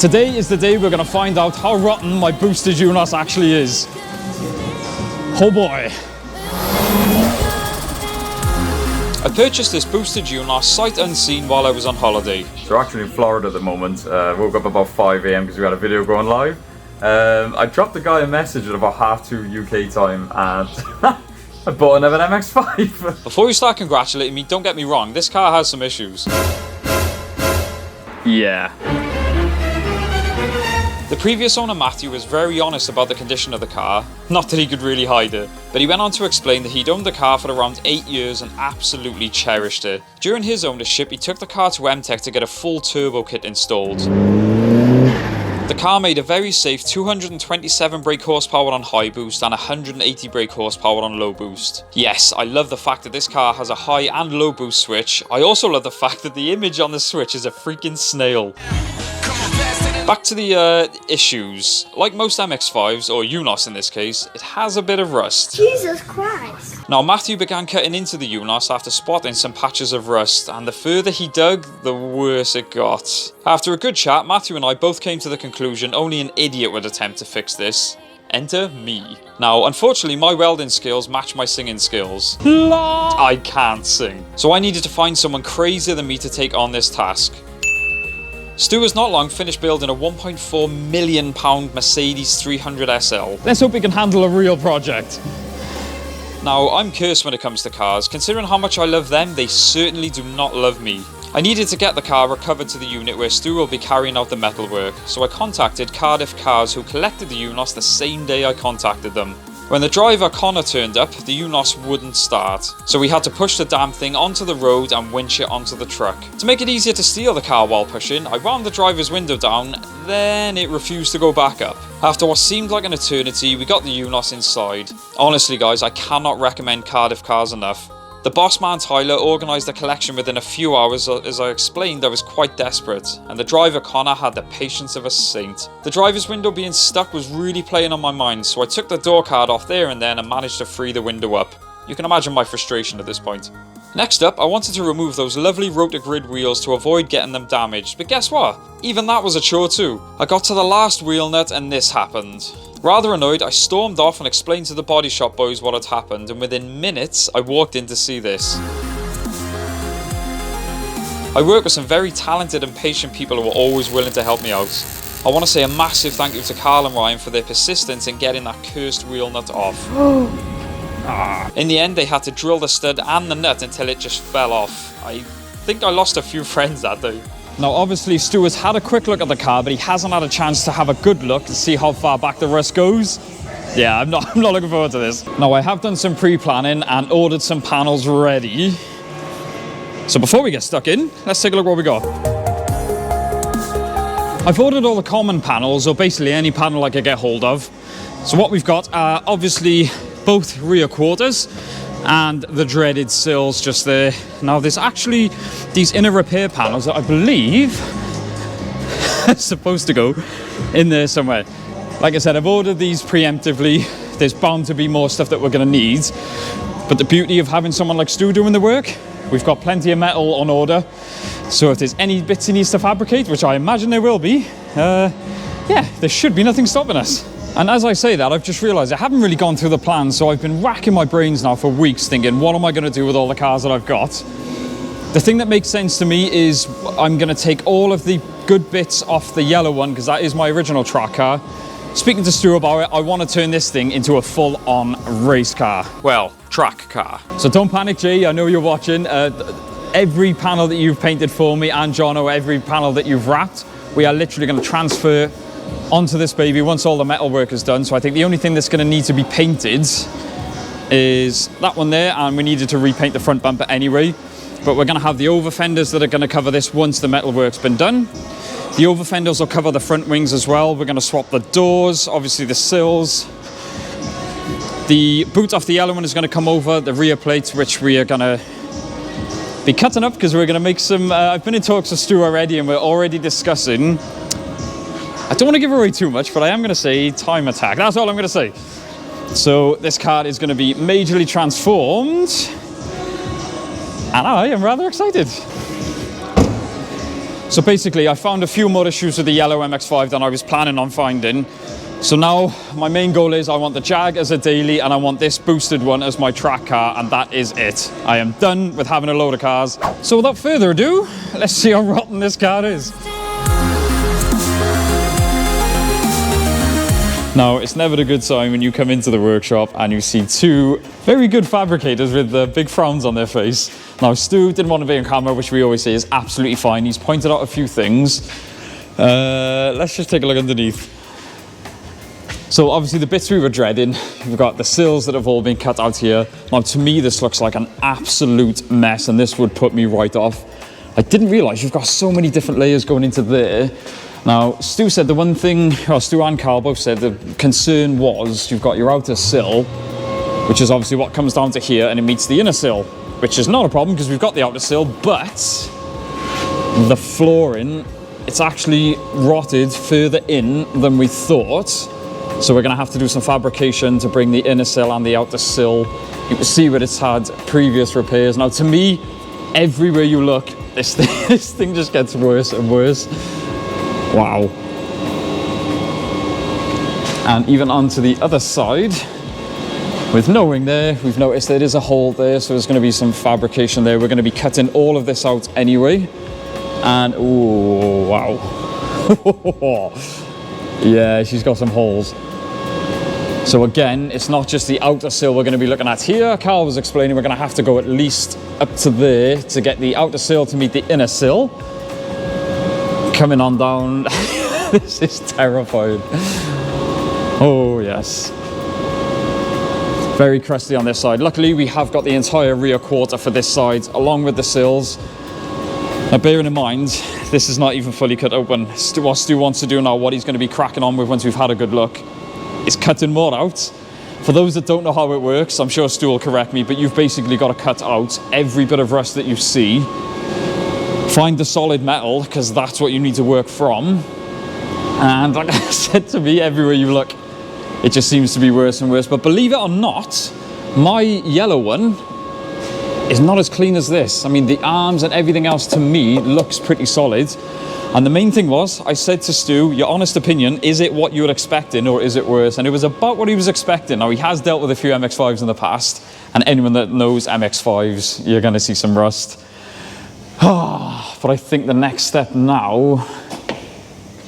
Today is the day we're going to find out how rotten my boosted Eunos actually is. Oh boy. I purchased this boosted Eunos sight unseen while I was on holiday. So we're actually in Florida at the moment. Woke up about 5 AM because we had a video going live. I dropped the guy a message at about 2:30 UK time and I bought another Mx5. Before you start congratulating me, don't get me wrong, this car has some issues. Yeah. The previous owner, Matthew, was very honest about the condition of the car. Not that he could really hide it, but he went on to explain that he'd owned the car for around 8 years and absolutely cherished it. During his ownership, he took the car to MTech to get a full turbo kit installed. The car made a very safe 227 brake horsepower on high boost and 180 brake horsepower on low boost. Yes, I love the fact that this car has a high and low boost switch. I also love the fact that the image on the switch is a freaking snail. Back to the issues. Like most MX5s, or Eunos in this case, it has a bit of rust. Jesus Christ. Now Matthew began cutting into the Eunos after spotting some patches of rust, and the further he dug, the worse it got. After a good chat, Matthew and I both came to the conclusion only an idiot would attempt to fix this. Enter me. Now, unfortunately, my welding skills match my singing skills. I can't sing. So I needed to find someone crazier than me to take on this task. Stu has not long finished building a £1.4 million Mercedes 300 SL. Let's hope we can handle a real project. Now, I'm cursed when it comes to cars. Considering how much I love them, they certainly do not love me. I needed to get the car recovered to the unit where Stu will be carrying out the metalwork, so I contacted Cardiff Cars, who collected the Eunos the same day I contacted them. When the driver Connor turned up, the Eunos wouldn't start, so we had to push the damn thing onto the road and winch it onto the truck. To make it easier to steal the car while pushing, I wound the driver's window down, then it refused to go back up. After what seemed like an eternity, we got the Eunos inside. Honestly guys, I cannot recommend Cardiff Cars enough. The boss man Tyler organised the collection within a few hours. As I explained, I was quite desperate, and the driver Connor had the patience of a saint. The driver's window being stuck was really playing on my mind, so I took the door card off there and then and managed to free the window up. You can imagine my frustration at this point. Next up, I wanted to remove those lovely rotor grid wheels to avoid getting them damaged, but guess what? Even that was a chore too. I got to the last wheel nut and this happened. Rather annoyed, I stormed off and explained to the body shop boys what had happened, and within minutes, I walked in to see this. I work with some very talented and patient people who are always willing to help me out. I want to say a massive thank you to Carl and Ryan for their persistence in getting that cursed wheel nut off. In the end, they had to drill the stud and the nut until it just fell off. I think I lost a few friends that day. Now obviously Stu has had a quick look at the car, but he hasn't had a chance to have a good look to see how far back the rust goes. Yeah, I'm not looking forward to this. Now I have done some pre-planning and ordered some panels ready. So before we get stuck in, let's take a look what we got. I've ordered all the common panels, or basically any panel I could get hold of. So what we've got are obviously both rear quarters and the dreaded sills just there. Now there's actually these inner repair panels that I believe are supposed to go in there somewhere. Like I said, I've ordered these preemptively. There's bound to be more stuff that we're going to need. But the beauty of having someone like Stu doing the work, we've got plenty of metal on order. So if there's any bits he needs to fabricate, which I imagine there will be, yeah, there should be nothing stopping us. And as I say that, I've just realised I haven't really gone through the plan, so I've been racking my brains now for weeks thinking, what am I going to do with all the cars that I've got? The thing that makes sense to me is I'm going to take all of the good bits off the yellow one, because that is my original track car. Speaking to Stu about it, I want to turn this thing into a full-on race car. Well, track car. So don't panic, Jay, I know you're watching. Every panel that you've painted for me, and Jono, every panel that you've wrapped, we are literally going to transfer onto this baby once all the metal work is done. So I think the only thing that's going to need to be painted is that one there, and we needed to repaint the front bumper anyway. But we're going to have the over fenders that are going to cover this once the metal work's been done. The over fenders will cover the front wings as well. We're going to swap the doors, obviously the sills. The boot off the yellow one is going to come over, the rear plates, which we are going to be cutting up because we're going to make some... I've been in talks with Stu already, and we're already discussing... I don't want to give away too much, but I am going to say time attack. That's all I'm going to say. So this car is going to be majorly transformed, and I am rather excited. So basically, I found a few more issues with the yellow MX5 than I was planning on finding. So now my main goal is I want the Jag as a daily and I want this boosted one as my track car, and that is it. I am done with having a load of cars. So without further ado, let's see how rotten this car is. Now, it's never a good sign when you come into the workshop and you see two very good fabricators with big frowns on their face. Now, Stu didn't want to be on camera, which we always say is absolutely fine. He's pointed out a few things. Let's just take a look underneath. So obviously the bits we were dreading, we've got the sills that have all been cut out here. Now, to me, this looks like an absolute mess, and this would put me right off. I didn't realize you've got so many different layers going into there. Now, Stu said the one thing, or Stu and Carl both said the concern was you've got your outer sill, which is obviously what comes down to here, and it meets the inner sill, which is not a problem because we've got the outer sill, but the flooring, it's actually rotted further in than we thought. So we're going to have to do some fabrication to bring the inner sill and the outer sill. You can see where it's had previous repairs. Now, to me, everywhere you look, this thing just gets worse and worse. Wow. And even onto the other side, with no wing there, we've noticed there is a hole there, so there's going to be some fabrication there. We're going to be cutting all of this out anyway. And, ooh, wow. Yeah, she's got some holes. So again, it's not just the outer sill we're going to be looking at here. Carl was explaining we're going to have to go at least up to there to get the outer sill to meet the inner sill. Coming on down. This is terrifying. Oh yes, very crusty on this side. Luckily we have got the entire rear quarter for this side along with the sills. Now, bearing in mind this is not even fully cut open, what Stu wants to do now, what he's going to be cracking on with once we've had a good look, is cutting more out. For those that don't know how it works, I'm sure Stu will correct me, but you've basically got to cut out every bit of rust that you see. Find the solid metal, because that's what you need to work from. And like I said, to me, everywhere you look, it just seems to be worse and worse. But believe it or not, my yellow one is not as clean as this. I mean, the arms and everything else to me looks pretty solid. And the main thing was, I said to Stu, your honest opinion, is it what you were expecting or is it worse? And it was about what he was expecting. Now, he has dealt with a few MX-5s in the past, and anyone that knows MX-5s, you're going to see some rust. But I think the next step now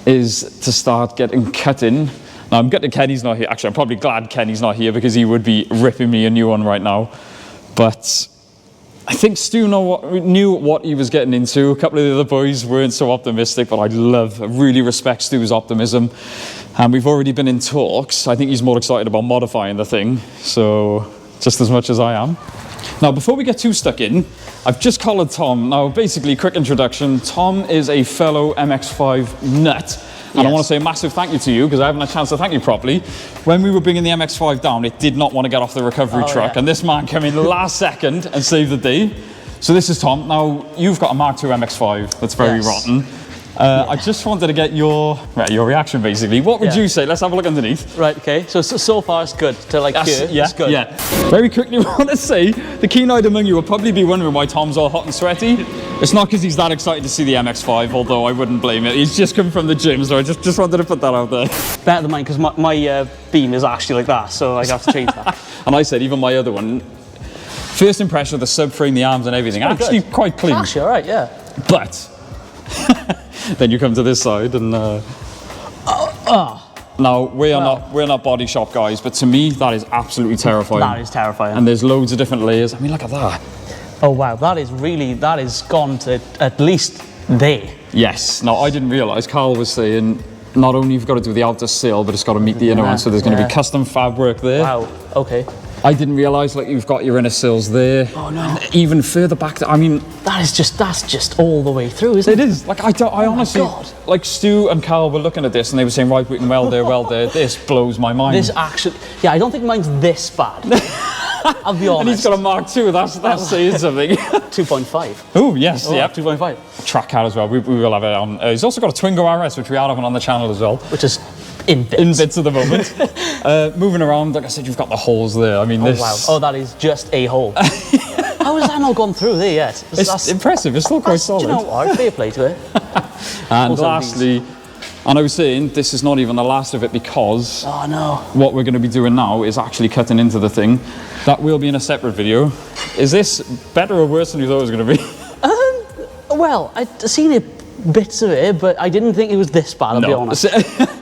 is to start getting cutting. Now, I'm gutted Kenny's not here. Actually, I'm probably glad Kenny's not here because he would be ripping me a new one right now. But I think Stu knew what he was getting into. A couple of the other boys weren't so optimistic, but I really respect Stu's optimism. And we've already been in talks. I think he's more excited about modifying the thing, so just as much as I am. Now, before we get too stuck in, I've just collared Tom. Now, basically, quick introduction. Tom is a fellow MX-5 nut. And yes. I want to say a massive thank you to you, because I haven't had a chance to thank you properly. When we were bringing the MX-5 down, it did not want to get off the recovery truck. Yeah. And this man came in last second and saved the day. So this is Tom. Now, you've got a Mark II MX-5 that's very rotten. I just wanted to get your reaction, basically. What would you say? Let's have a look underneath. Right, okay. So far it's good. To like here, it's good. Yeah. Very quickly, I want to say, the keen-eyed among you will probably be wondering why Tom's all hot and sweaty. It's not because he's that excited to see the MX-5, although I wouldn't blame it. He's just come from the gym, so I just wanted to put that out there. Better than mine, because my beam is actually like that, so I have to change that. And I said, even my other one, first impression of the subframe, the arms and everything, actually quite clean. Actually, all right, yeah. But then you come to this side and now we're not body shop guys, but to me that is absolutely terrifying. That is terrifying. And there's loads of different layers. I mean, look at that. Oh wow, that is gone to at least there. Yes. Now, I didn't realise, Carl was saying not only you've got to do the outer sill, but it's got to meet the inner one, so there's going to be custom fabric there. Wow, okay. I didn't realise, like, you've got your inner sills there. Oh no. And even further back, I mean... That's just all the way through, isn't it? It is. Like, I honestly... Like, Stu and Carl were looking at this and they were saying, right, we can weld there. This blows my mind. This actually... Yeah, I don't think mine's this bad. I'll be honest. And he's got a Mark II, that's saying something. 2.5. Oh, yes, yeah. 2.5. Track car as well, we will have it on. He's also got a Twingo RS, which we are having on the channel as well. Which is in bits. In bits at the moment. Moving around, like I said, you've got the holes there. I mean, this... Wow. Oh, that is just a hole. How has that not gone through there yet? It's impressive. It's still quite solid. Do you know what? Fair play to it. And Also lastly, and I was saying this is not even the last of it, because Oh no. what we're going to be doing now is actually cutting into the thing. That will be in a separate video. Is this better or worse than you thought it was going to be? Well, I'd seen bits of it, but I didn't think it was this bad, I'll be honest.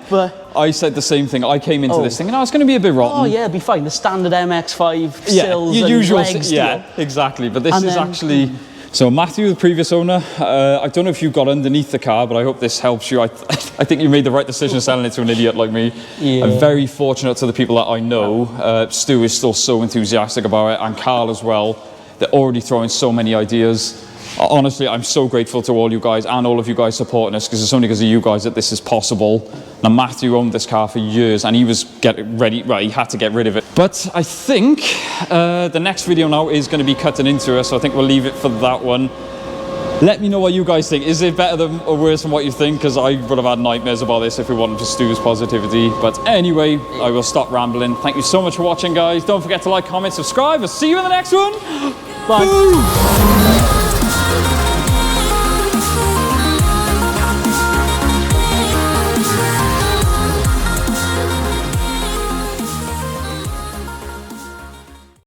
But I said the same thing. I came into this thing and I was going to be a bit rotten. oh yeah, it'd be fine. The standard MX5 Yeah, sills your and usual, legs. yeah, exactly. But this And is then- actually. So Matthew, the previous owner, I don't know if you got underneath the car, but I hope this helps you. I think you made the right decision selling it to an idiot like me. Yeah. I'm very fortunate to the people that I know. Stu is still so enthusiastic about it, and Carl as well. They're already throwing so many ideas. Honestly, I'm so grateful to all you guys and all of you guys supporting us, because it's only because of you guys that this is possible. Now, Matthew owned this car for years and he was getting ready, right, he had to get rid of it. But I think the next video now is going to be cutting into it, so I think we'll leave it for that one. Let me know what you guys think. Is it better than or worse than what you think? Because I would have had nightmares about this if it wasn't for Stu's positivity. But anyway, I will stop rambling. Thank you so much for watching, guys. Don't forget to like, comment, subscribe. I'll see you in the next one. Bye. Boom.